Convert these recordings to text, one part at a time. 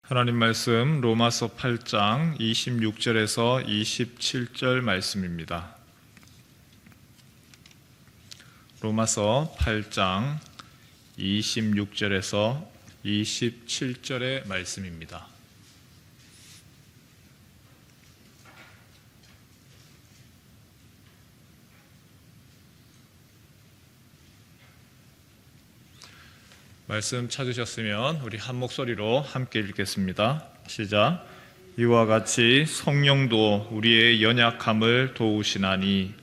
하나님 말씀 로마서 8장 26절에서 27절 말씀입니다. 로마서 8장 26절에서 27절의 말씀입니다. 말씀 찾으셨으면 우리 한 목소리로 함께 읽겠습니다. 시작. 이와 같이 성령도 우리의 연약함을 도우시나니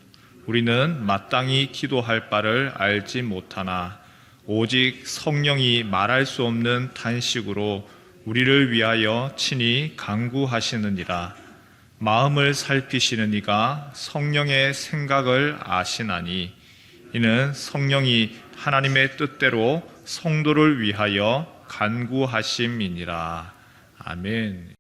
우리는 마땅히 기도할 바를 알지 못하나 오직 성령이 말할 수 없는 탄식으로 우리를 위하여 친히 간구하시느니라. 마음을 살피시는 이가 성령의 생각을 아시나니 이는 성령이 하나님의 뜻대로 성도를 위하여 간구하심이니라. 아멘.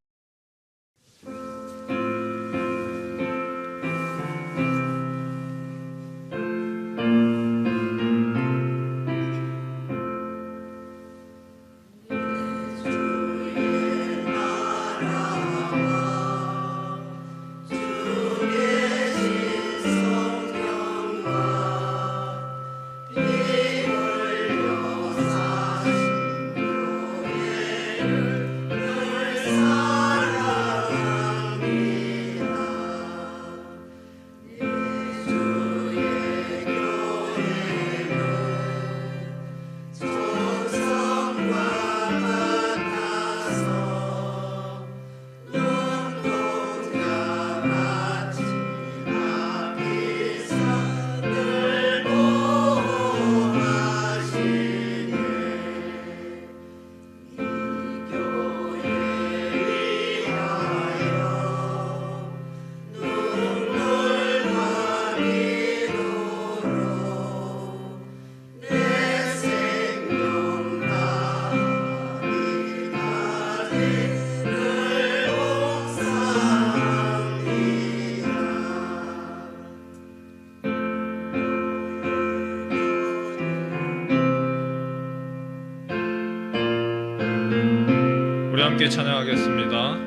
함께 찬양하겠습니다.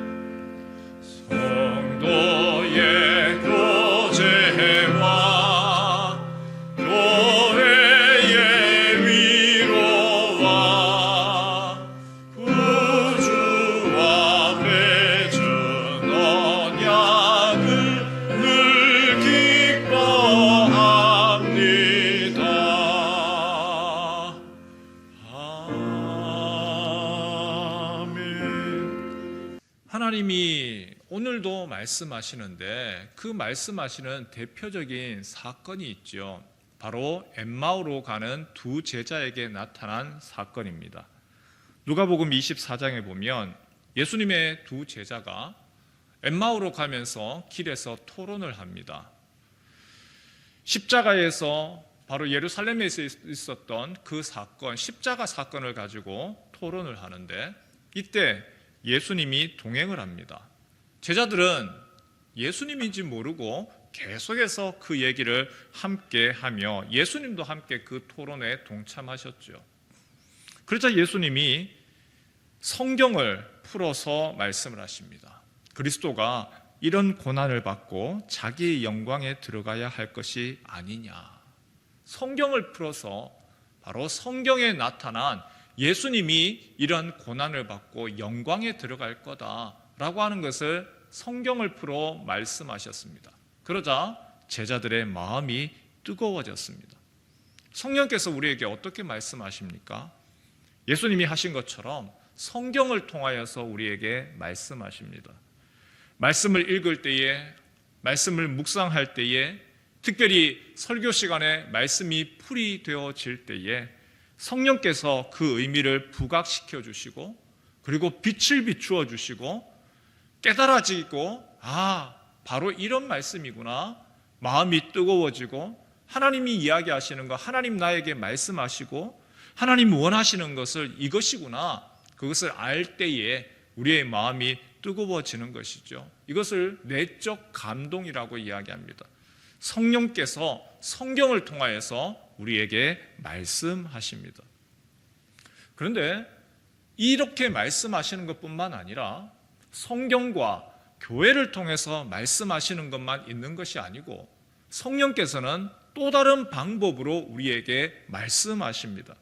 성도의 교제와 교회의 위로와 구주와 맺은 언약을 늘 기뻐합니다. 하나님이 오늘도 말씀하시는데 그 말씀하시는 대표적인 사건이 있죠. 바로 엠마오로 가는 두 제자에게 나타난 사건입니다. 누가복음 24장에 보면 예수님의 두 제자가 엠마오로 가면서 길에서 토론을 합니다. 십자가에서 바로 예루살렘에서 있었던 그 사건, 십자가 사건을 가지고 토론을 하는데 이때 예수님이 동행을 합니다. 제자들은 예수님인지 모르고 계속해서 그 얘기를 함께 하며 예수님도 함께 그 토론에 동참하셨죠. 그러자 예수님이 성경을 풀어서 말씀을 하십니다. 그리스도가 이런 고난을 받고 자기의 영광에 들어가야 할 것이 아니냐. 성경을 풀어서 바로 성경에 나타난 예수님이 이런 고난을 받고 영광에 들어갈 거다라고 하는 것을 성경을 풀어 말씀하셨습니다. 그러자 제자들의 마음이 뜨거워졌습니다. 성령께서 우리에게 어떻게 말씀하십니까? 예수님이 하신 것처럼 성경을 통하여서 우리에게 말씀하십니다. 말씀을 읽을 때에, 말씀을 묵상할 때에, 특별히 설교 시간에 말씀이 풀이되어질 때에 성령께서 그 의미를 부각시켜 주시고 그리고 빛을 비추어 주시고 깨달아지고 바로 이런 말씀이구나. 마음이 뜨거워지고 하나님이 이야기하시는 것, 하나님 나에게 말씀하시고 하나님 원하시는 것을 이것이구나. 그것을 알 때에 우리의 마음이 뜨거워지는 것이죠. 이것을 내적 감동이라고 이야기합니다. 성령께서 성경을 통하여서 우리에게 말씀하십니다. 그런데 이렇게 말씀하시는 것뿐만 아니라 성경과 교회를 통해서 말씀하시는 것만 있는 것이 아니고 성령께서는 또 다른 방법으로 우리에게 말씀하십니다.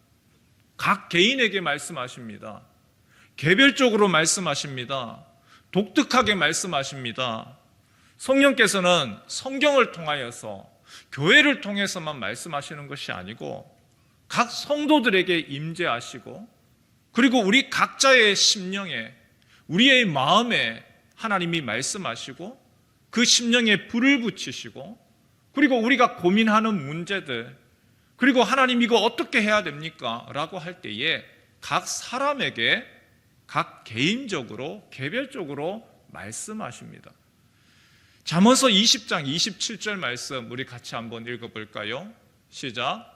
각 개인에게 말씀하십니다. 개별적으로 말씀하십니다. 독특하게 말씀하십니다. 성령께서는 성경을 통하여서 교회를 통해서만 말씀하시는 것이 아니고 각 성도들에게 임재하시고 그리고 우리 각자의 심령에 우리의 마음에 하나님이 말씀하시고 그 심령에 불을 붙이시고 그리고 우리가 고민하는 문제들 그리고 하나님 이거 어떻게 해야 됩니까? 라고 할 때에 각 사람에게 각 개인적으로 개별적으로 말씀하십니다. 잠언서 20장 27절 말씀 우리 같이 한번 읽어볼까요? 시작.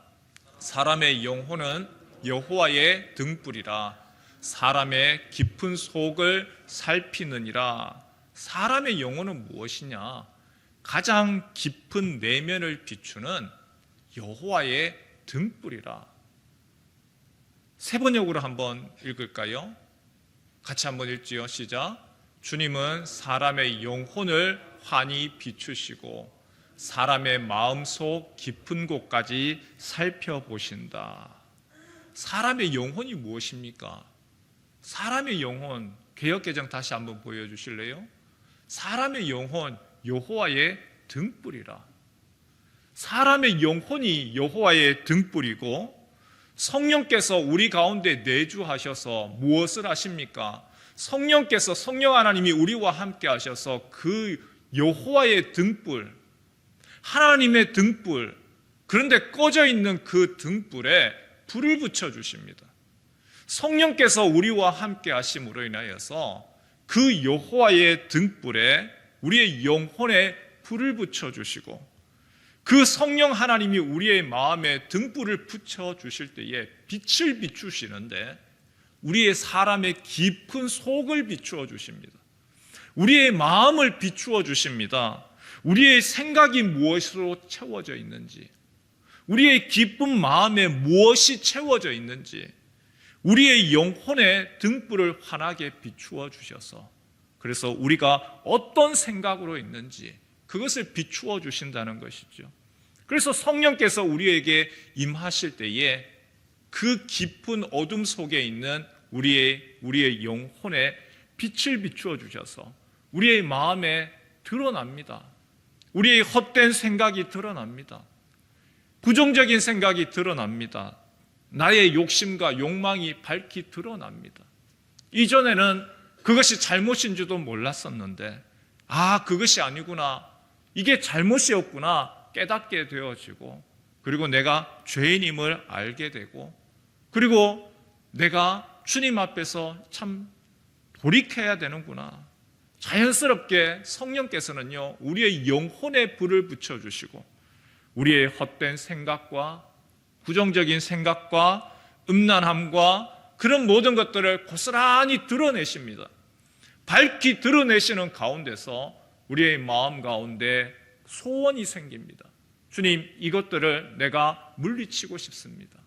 사람의 영혼은 여호와의 등불이라 사람의 깊은 속을 살피느니라. 사람의 영혼은 무엇이냐? 가장 깊은 내면을 비추는 여호와의 등불이라. 세 번역으로 한번 읽을까요? 같이 한번 읽지요. 시작. 주님은 사람의 영혼을 환히 비추시고 사람의 마음속 깊은 곳까지 살펴보신다. 사람의 영혼이 무엇입니까? 사람의 영혼, 개역개정 다시 한번 보여주실래요? 사람의 영혼, 여호와의 등불이라. 사람의 영혼이 여호와의 등불이고 성령께서 우리 가운데 내주하셔서 무엇을 하십니까? 성령께서 성령 하나님이 우리와 함께 하셔서 그 여호와의 등불, 하나님의 등불, 그런데 꺼져 있는 그 등불에 불을 붙여 주십니다. 성령께서 우리와 함께 하심으로 인하여서 그 여호와의 등불에 우리의 영혼에 불을 붙여 주시고 그 성령 하나님이 우리의 마음에 등불을 붙여 주실 때에 빛을 비추시는데 우리의 사람의 깊은 속을 비추어 주십니다. 우리의 마음을 비추어 주십니다. 우리의 생각이 무엇으로 채워져 있는지, 우리의 기쁜 마음에 무엇이 채워져 있는지, 우리의 영혼의 등불을 환하게 비추어 주셔서 그래서 우리가 어떤 생각으로 있는지 그것을 비추어 주신다는 것이죠. 그래서 성령께서 우리에게 임하실 때에 그 깊은 어둠 속에 있는 우리의 영혼에 빛을 비추어 주셔서 우리의 마음에 드러납니다. 우리의 헛된 생각이 드러납니다. 부정적인 생각이 드러납니다. 나의 욕심과 욕망이 밝히 드러납니다. 이전에는 그것이 잘못인 줄도 몰랐었는데 그것이 아니구나, 이게 잘못이었구나 깨닫게 되어지고 그리고 내가 죄인임을 알게 되고 그리고 내가 주님 앞에서 참 돌이켜야 되는구나. 자연스럽게 성령께서는요 우리의 영혼에 불을 붙여주시고 우리의 헛된 생각과 부정적인 생각과 음란함과 그런 모든 것들을 고스란히 드러내십니다. 밝히 드러내시는 가운데서 우리의 마음 가운데 소원이 생깁니다. 주님, 이것들을 내가 물리치고 싶습니다.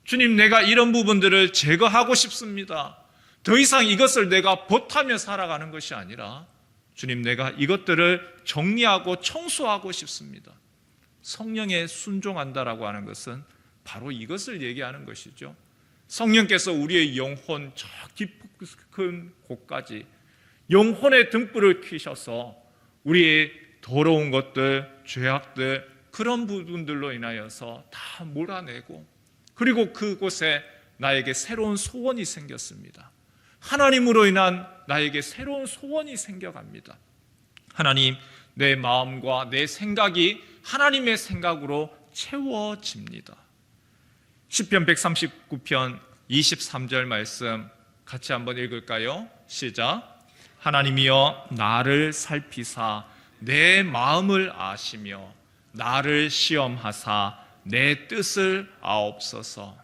주님, 내가 이런 부분들을 제거하고 싶습니다. 더 이상 이것을 내가 버타며 살아가는 것이 아니라 주님, 내가 이것들을 정리하고 청소하고 싶습니다. 성령에 순종한다라고 하는 것은 바로 이것을 얘기하는 것이죠. 성령께서 우리의 영혼 저 깊은 곳까지 영혼의 등불을 켜셔서 우리의 더러운 것들, 죄악들, 그런 부분들로 인하여서 다 몰아내고 그리고 그곳에 나에게 새로운 소원이 생겼습니다. 하나님으로 인한 나에게 새로운 소원이 생겨갑니다. 하나님, 내 마음과 내 생각이 하나님의 생각으로 채워집니다. 시편 139편 23절 말씀 같이 한번 읽을까요? 시작. 하나님이여 나를 살피사 내 마음을 아시며 나를 시험하사 내 뜻을 아옵소서.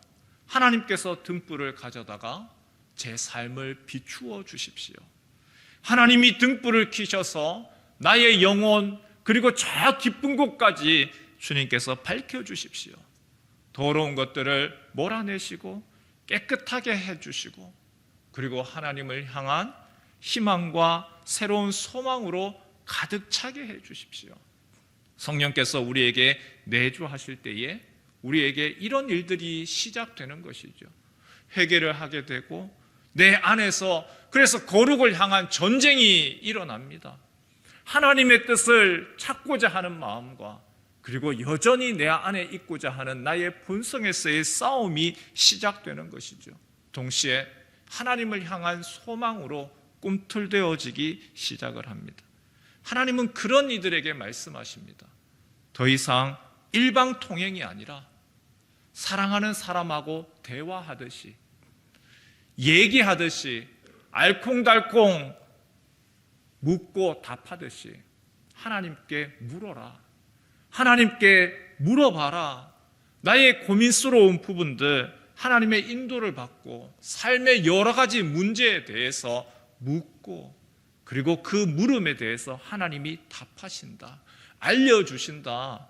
하나님께서 등불을 가져다가 제 삶을 비추어 주십시오. 하나님이 등불을 켜셔서 나의 영혼 그리고 저 깊은 곳까지 주님께서 밝혀주십시오. 더러운 것들을 몰아내시고 깨끗하게 해주시고 그리고 하나님을 향한 희망과 새로운 소망으로 가득 차게 해 주십시오. 성령께서 우리에게 내주하실 때에 우리에게 이런 일들이 시작되는 것이죠. 회개를 하게 되고 내 안에서 그래서 거룩을 향한 전쟁이 일어납니다. 하나님의 뜻을 찾고자 하는 마음과 그리고 여전히 내 안에 있고자 하는 나의 본성에서의 싸움이 시작되는 것이죠. 동시에 하나님을 향한 소망으로 꿈틀대어지기 시작을 합니다. 하나님은 그런 이들에게 말씀하십니다. 더 이상 일방통행이 아니라 사랑하는 사람하고 대화하듯이 얘기하듯이 알콩달콩 묻고 답하듯이 하나님께 물어라. 하나님께 물어봐라. 나의 고민스러운 부분들 하나님의 인도를 받고 삶의 여러 가지 문제에 대해서 묻고 그리고 그 물음에 대해서 하나님이 답하신다. 알려주신다.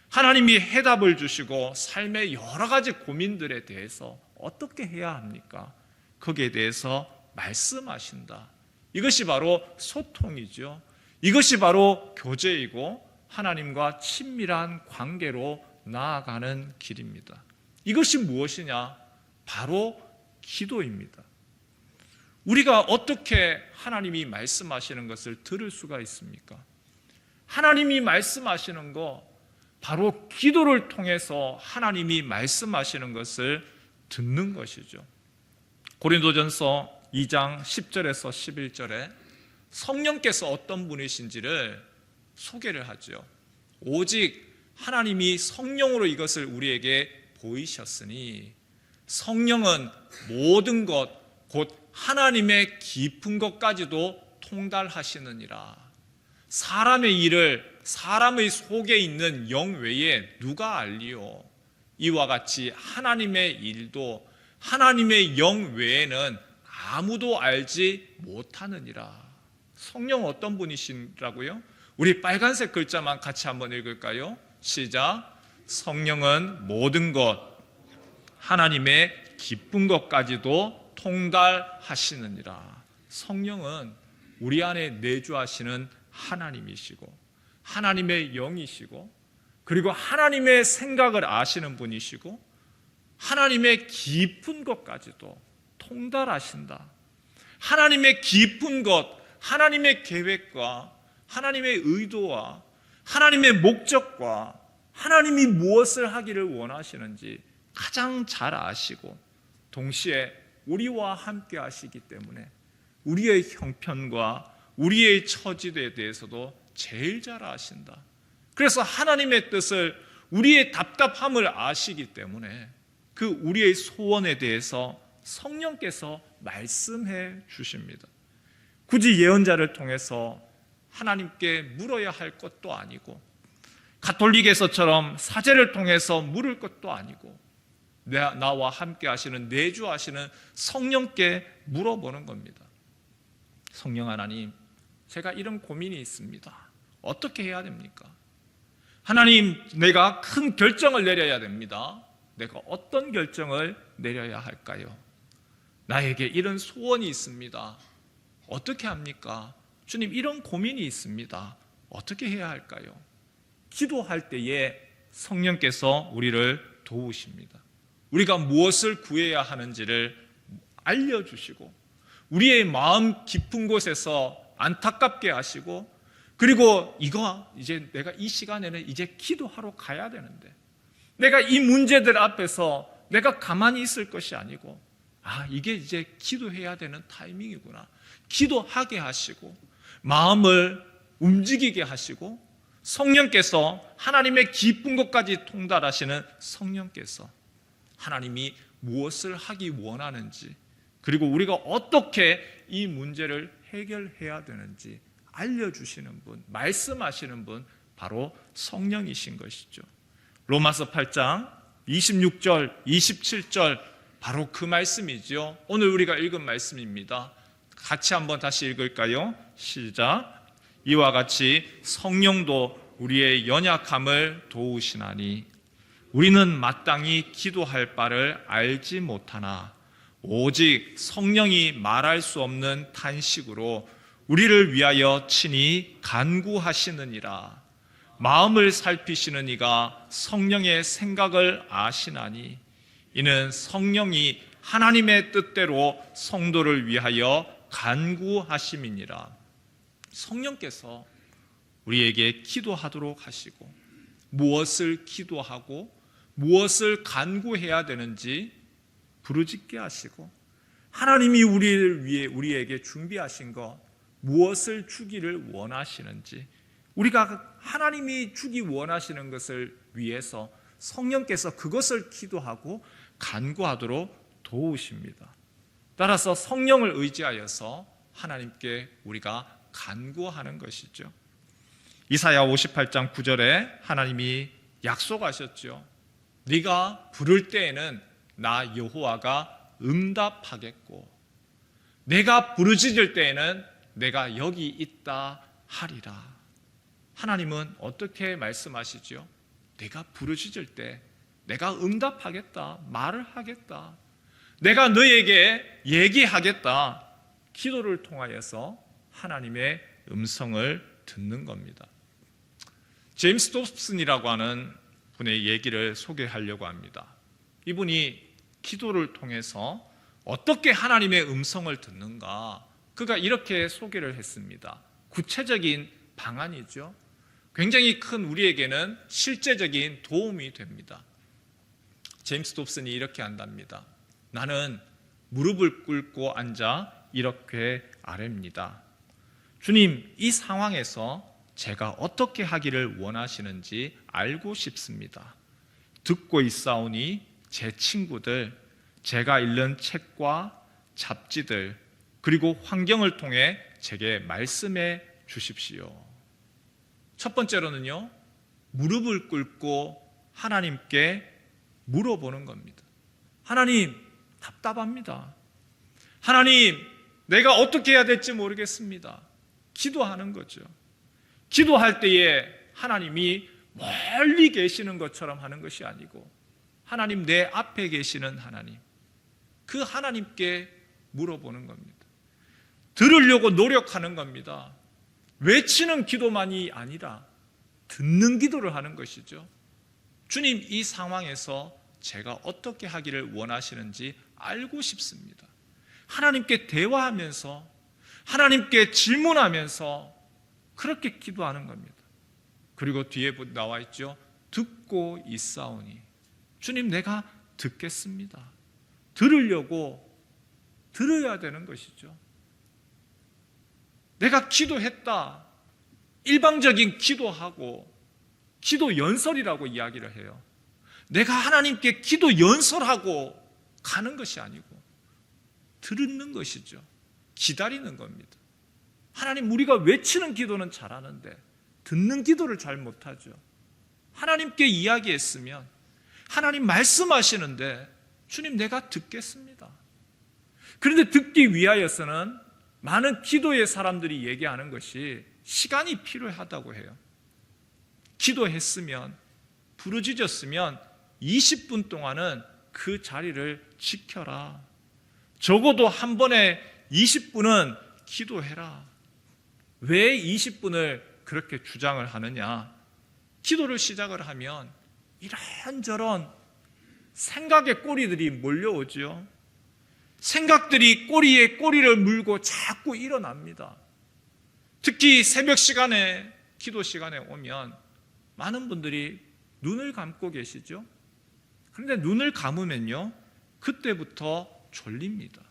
하나님이 해답을 주시고 삶의 여러 가지 고민들에 대해서 어떻게 해야 합니까? 거기에 대해서 말씀하신다. 이것이 바로 소통이죠. 이것이 바로 교제이고 하나님과 친밀한 관계로 나아가는 길입니다. 이것이 무엇이냐? 바로 기도입니다. 우리가 어떻게 하나님이 말씀하시는 것을 들을 수가 있습니까? 하나님이 말씀하시는 거 바로 기도를 통해서 하나님이 말씀하시는 것을 듣는 것이죠. 고린도전서 2장 10절에서 11절에 성령께서 어떤 분이신지를 소개를 하죠. 오직 하나님이 성령으로 이것을 우리에게 보이셨으니 성령은 모든 것 곧 하나님의 깊은 것까지도 통달하시느니라. 사람의 일을 사람의 속에 있는 영 외에 누가 알리요? 이와 같이 하나님의 일도 하나님의 영 외에는 아무도 알지 못하느니라. 성령 어떤 분이시라고요? 우리 빨간색 글자만 같이 한번 읽을까요? 시작. 성령은 모든 것 하나님의 깊은 것까지도 통달하시느니라. 성령은 우리 안에 내주하시는 하나님이시고 하나님의 영이시고 그리고 하나님의 생각을 아시는 분이시고 하나님의 깊은 것까지도 통달하신다. 하나님의 깊은 것, 하나님의 계획과 하나님의 의도와 하나님의 목적과 하나님이 무엇을 하기를 원하시는지 가장 잘 아시고 동시에 우리와 함께 하시기 때문에 우리의 형편과 우리의 처지에 대해서도 제일 잘 아신다. 그래서 하나님의 뜻을 우리의 답답함을 아시기 때문에 그 우리의 소원에 대해서 성령께서 말씀해 주십니다. 굳이 예언자를 통해서 하나님께 물어야 할 것도 아니고 가톨릭에서처럼 사제를 통해서 물을 것도 아니고 나와 함께 하시는 내주하시는 성령께 물어보는 겁니다. 성령 하나님, 제가 이런 고민이 있습니다. 어떻게 해야 됩니까? 하나님, 내가 큰 결정을 내려야 됩니다. 내가 어떤 결정을 내려야 할까요? 나에게 이런 소원이 있습니다. 어떻게 합니까? 주님, 이런 고민이 있습니다. 어떻게 해야 할까요? 기도할 때에 성령께서 우리를 도우십니다. 우리가 무엇을 구해야 하는지를 알려주시고 우리의 마음 깊은 곳에서 안타깝게 하시고 그리고 이제 내가 이 시간에는 이제 기도하러 가야 되는데 내가 이 문제들 앞에서 내가 가만히 있을 것이 아니고 이게 이제 기도해야 되는 타이밍이구나. 기도하게 하시고 마음을 움직이게 하시고 성령께서 하나님의 깊은 것까지 통달하시는 성령께서 하나님이 무엇을 하기 원하는지 그리고 우리가 어떻게 이 문제를 해결해야 되는지 알려주시는 분, 말씀하시는 분 바로 성령이신 것이죠. 로마서 8장 26절, 27절 바로 그 말씀이죠. 오늘 우리가 읽은 말씀입니다. 같이 한번 다시 읽을까요? 시작. 이와 같이 성령도 우리의 연약함을 도우시나니 우리는 마땅히 기도할 바를 알지 못하나 오직 성령이 말할 수 없는 탄식으로 우리를 위하여 친히 간구하시느니라. 마음을 살피시는 이가 성령의 생각을 아시나니 이는 성령이 하나님의 뜻대로 성도를 위하여 간구하심이니라. 성령께서 우리에게 기도하도록 하시고 무엇을 기도하고 무엇을 간구해야 되는지 부르짖게 하시고 하나님이 우리를 위해 우리에게 준비하신 것 무엇을 주기를 원하시는지 우리가 하나님이 주기 원하시는 것을 위해서 성령께서 그것을 기도하고 간구하도록 도우십니다. 따라서 성령을 의지하여서 하나님께 우리가 간구하는 것이죠. 이사야 58장 9절에 하나님이 약속하셨죠. 네가 부를 때에는 나 여호와가 응답하겠고 내가 부르짖을 때에는 내가 여기 있다 하리라. 하나님은 어떻게 말씀하시죠? 내가 부르짖을 때 내가 응답하겠다, 말을 하겠다, 내가 너에게 얘기하겠다. 기도를 통하여서 하나님의 음성을 듣는 겁니다. 제임스 dobson이라고 하는 분의 얘기를 소개하려고 합니다. 이분이 기도를 통해서 어떻게 하나님의 음성을 듣는가, 그가 이렇게 소개를 했습니다. 구체적인 방안이죠. 굉장히 큰 우리에게는 실제적인 도움이 됩니다. 제임스 dobson이 이렇게 한답니다. 나는 무릎을 꿇고 앉아 이렇게 아뢰입니다. 주님, 이 상황에서 제가 어떻게 하기를 원하시는지 알고 싶습니다. 듣고 있사오니 제 친구들, 제가 읽는 책과 잡지들, 그리고 환경을 통해 제게 말씀해 주십시오. 첫 번째로는요, 무릎을 꿇고 하나님께 물어보는 겁니다. 하나님, 답답합니다. 하나님, 내가 어떻게 해야 될지 모르겠습니다. 기도하는 거죠. 기도할 때에 하나님이 멀리 계시는 것처럼 하는 것이 아니고 하나님 내 앞에 계시는 하나님, 그 하나님께 물어보는 겁니다. 들으려고 노력하는 겁니다. 외치는 기도만이 아니라 듣는 기도를 하는 것이죠. 주님, 이 상황에서 제가 어떻게 하기를 원하시는지 알고 싶습니다. 하나님께 대화하면서 하나님께 질문하면서 그렇게 기도하는 겁니다. 그리고 뒤에 나와 있죠. 듣고 있사오니 주님, 내가 듣겠습니다. 들으려고 들어야 되는 것이죠. 내가 기도했다, 일방적인 기도하고 기도 연설이라고 이야기를 해요. 내가 하나님께 기도 연설하고 가는 것이 아니고 듣는 것이죠. 기다리는 겁니다. 하나님, 우리가 외치는 기도는 잘하는데 듣는 기도를 잘 못하죠. 하나님께 이야기했으면 하나님 말씀하시는데 주님, 내가 듣겠습니다. 그런데 듣기 위하여서는 많은 기도의 사람들이 얘기하는 것이 시간이 필요하다고 해요. 기도했으면, 부르짖었으면 20분 동안은 그 자리를 지켜라. 적어도 한 번에 20분은 기도해라. 왜 20분을 그렇게 주장을 하느냐? 기도를 시작을 하면 이런저런 생각의 꼬리들이 몰려오죠. 생각들이 꼬리에 꼬리를 물고 자꾸 일어납니다. 특히 새벽 시간에, 기도 시간에 오면 많은 분들이 눈을 감고 계시죠. 그런데 눈을 감으면요, 그때부터 졸립니다.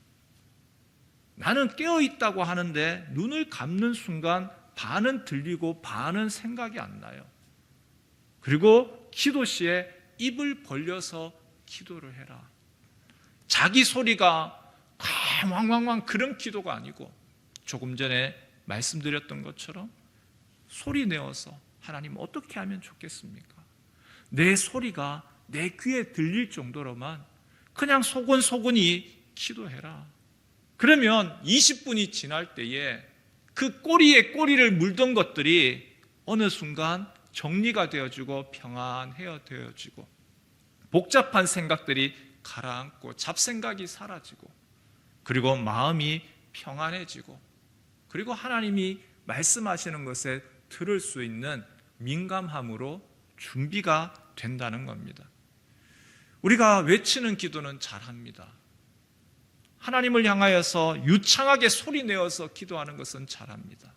나는 깨어있다고 하는데 눈을 감는 순간 반은 들리고 반은 생각이 안 나요. 그리고 기도 시에 입을 벌려서 기도를 해라. 자기 소리가 왕왕왕 그런 기도가 아니고 조금 전에 말씀드렸던 것처럼 소리 내어서 하나님 어떻게 하면 좋겠습니까? 내 소리가 내 귀에 들릴 정도로만 그냥 소근소근히 기도해라. 그러면 20분이 지날 때에 그 꼬리에 꼬리를 물던 것들이 어느 순간 정리가 되어지고 평안되어지고 복잡한 생각들이 가라앉고 잡생각이 사라지고 그리고 마음이 평안해지고, 그리고 하나님이 말씀하시는 것에 들을 수 있는 민감함으로 준비가 된다는 겁니다. 우리가 외치는 기도는 잘합니다. 하나님을 향하여서 유창하게 소리내어서 기도하는 것은 잘합니다.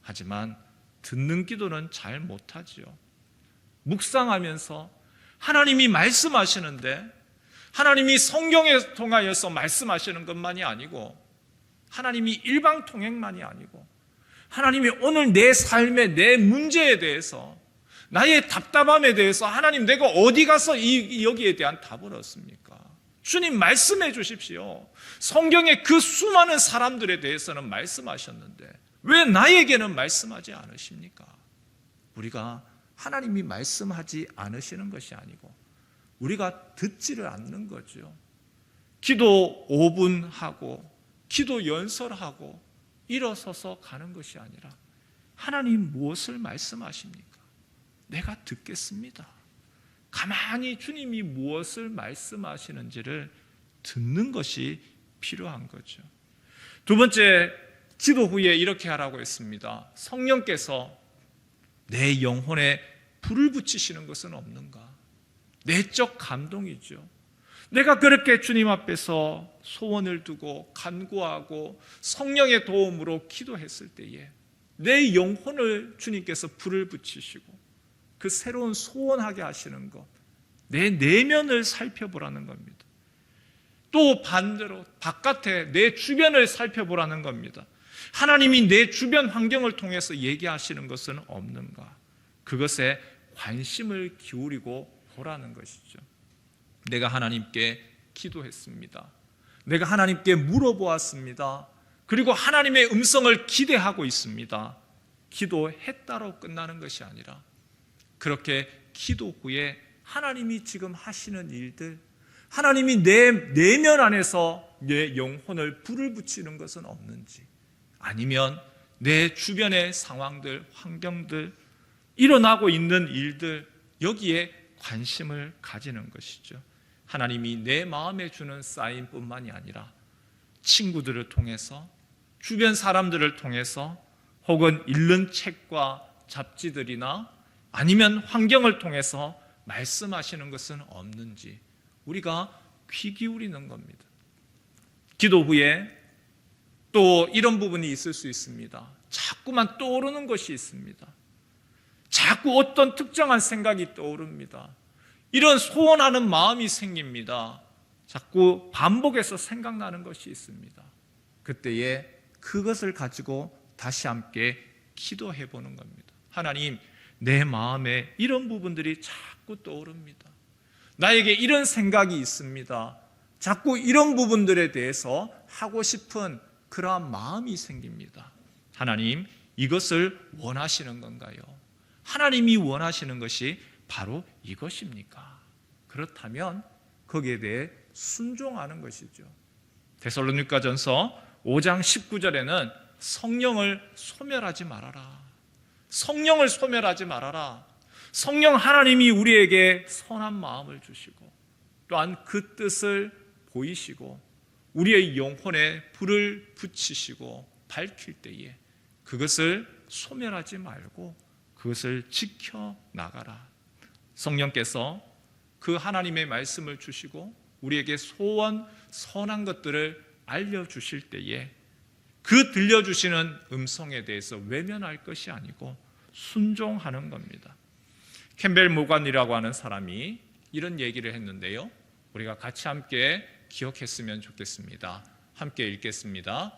하지만 듣는 기도는 잘 못하지요. 묵상하면서 하나님이 말씀하시는데, 하나님이 성경에 통하여서 말씀하시는 것만이 아니고, 하나님이 일방통행만이 아니고, 하나님이 오늘 내 삶의 내 문제에 대해서, 나의 답답함에 대해서 하나님 내가 어디 가서 여기에 대한 답을 얻습니까? 주님 말씀해 주십시오. 성경의 그 수많은 사람들에 대해서는 말씀하셨는데 왜 나에게는 말씀하지 않으십니까? 우리가 하나님이 말씀하지 않으시는 것이 아니고 우리가 듣지를 않는 거죠. 기도 5분 하고 기도 연설하고 일어서서 가는 것이 아니라 하나님 무엇을 말씀하십니까? 내가 듣겠습니다. 가만히 주님이 무엇을 말씀하시는지를 듣는 것이 필요한 거죠. 두 번째, 기도 후에 이렇게 하라고 했습니다. 성령께서 내 영혼에 불을 붙이시는 것은 없는가? 내적 감동이죠. 내가 그렇게 주님 앞에서 소원을 두고 간구하고 성령의 도움으로 기도했을 때에 내 영혼을 주님께서 불을 붙이시고 그 새로운 소원하게 하시는 것, 내 내면을 살펴보라는 겁니다. 또 반대로 바깥에 내 주변을 살펴보라는 겁니다. 하나님이 내 주변 환경을 통해서 얘기하시는 것은 없는가? 그것에 관심을 기울이고 보라는 것이죠. 내가 하나님께 기도했습니다. 내가 하나님께 물어보았습니다. 그리고 하나님의 음성을 기대하고 있습니다. 기도했다로 끝나는 것이 아니라 그렇게 기도 후에 하나님이 지금 하시는 일들, 하나님이 내 내면 안에서 내 영혼을 불을 붙이는 것은 없는지, 아니면 내 주변의 상황들, 환경들, 일어나고 있는 일들, 여기에 관심을 가지는 것이죠. 하나님이 내 마음에 주는 사인뿐만이 아니라 친구들을 통해서, 주변 사람들을 통해서, 혹은 읽는 책과 잡지들이나 아니면 환경을 통해서 말씀하시는 것은 없는지 우리가 귀 기울이는 겁니다. 기도 후에 또 이런 부분이 있을 수 있습니다. 자꾸만 떠오르는 것이 있습니다. 자꾸 어떤 특정한 생각이 떠오릅니다. 이런 소원하는 마음이 생깁니다. 자꾸 반복해서 생각나는 것이 있습니다. 그때에 그것을 가지고 다시 함께 기도해 보는 겁니다. 하나님, 내 마음에 이런 부분들이 자꾸 떠오릅니다. 나에게 이런 생각이 있습니다. 자꾸 이런 부분들에 대해서 하고 싶은 그러한 마음이 생깁니다. 하나님, 이것을 원하시는 건가요? 하나님이 원하시는 것이 바로 이것입니까? 그렇다면 거기에 대해 순종하는 것이죠. 데살로니가전서 5장 19절에는 성령을 소멸하지 말아라. 성령을 소멸하지 말아라. 성령 하나님이 우리에게 선한 마음을 주시고 또한 그 뜻을 보이시고 우리의 영혼에 불을 붙이시고 밝힐 때에 그것을 소멸하지 말고 그것을 지켜나가라. 성령께서 그 하나님의 말씀을 주시고 우리에게 소원, 선한 것들을 알려주실 때에 그 들려주시는 음성에 대해서 외면할 것이 아니고 순종하는 겁니다. 캠벨 모간이라고 하는 사람이 이런 얘기를 했는데요. 우리가 같이 함께 기억했으면 좋겠습니다. 함께 읽겠습니다.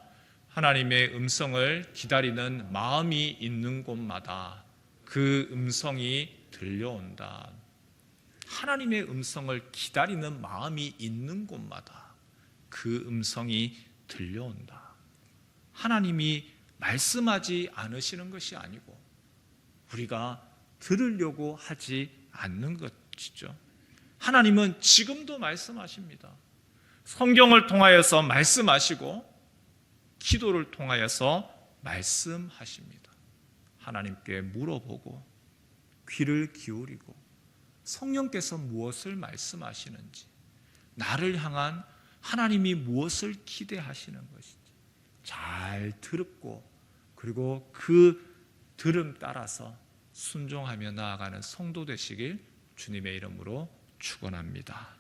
하나님의 음성을 기다리는 마음이 있는 곳마다 그 음성이 들려온다. 하나님의 음성을 기다리는 마음이 있는 곳마다 그 음성이 들려온다. 하나님이 말씀하지 않으시는 것이 아니고 우리가 들으려고 하지 않는 것이죠. 하나님은 지금도 말씀하십니다. 성경을 통하여서 말씀하시고 기도를 통하여서 말씀하십니다. 하나님께 물어보고 귀를 기울이고 성령께서 무엇을 말씀하시는지 나를 향한 하나님이 무엇을 기대하시는 것인지 잘 듣고 그리고 그 들음 따라서 순종하며 나아가는 성도 되시길 주님의 이름으로 축원합니다.